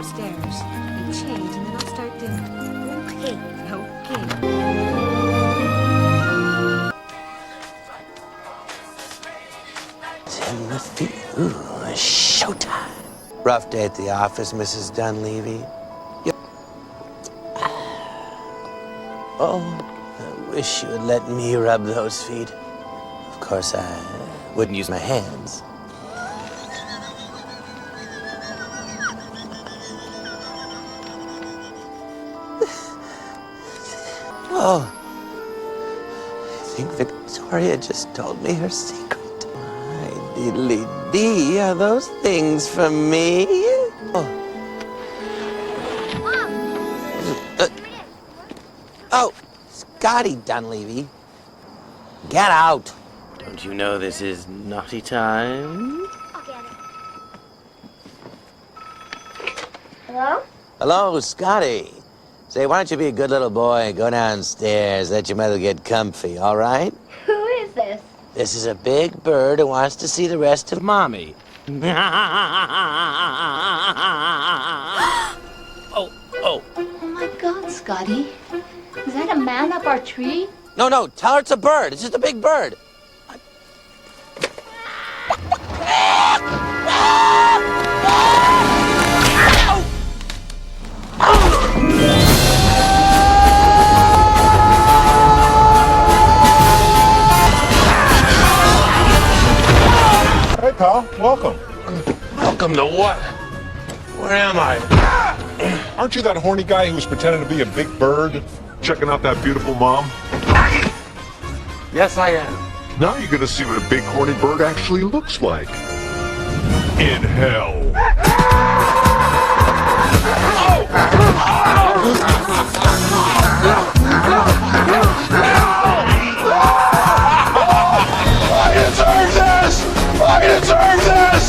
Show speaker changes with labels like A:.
A: upstairs. You change and then I'll start dinner. Okay. Okay.
B: Timothy, ooh, showtime. Rough day at the office, Mrs. Dunleavy. Oh, I wish you had let me rub those feet. Of course, I wouldn't use my hands. Oh, I think Victoria just told me her secret. My diddly-dee, are those things for me? Oh. Oh, Scotty Dunleavy. Get out. Don't you know this is naughty time?
C: I'll get it. Hello?
B: Hello, Scotty. Say, why don't you be a good little boy and go downstairs, let your mother get comfy, all right?
C: Who is this?
B: This is a big bird who wants to see the rest of Mommy. Oh.
C: Oh my God, Scotty. Is that a man up our tree?
B: No, tell her it's a bird. It's just a big bird.
D: Hey, pal. Welcome.
B: Welcome to what? Where am I?
D: Aren't you that horny guy who was pretending to be a big bird, checking out that beautiful mom?
B: Yes, I am.
D: Now you're gonna see what a big horny bird actually looks like. In hell. I deserve this! I deserve this!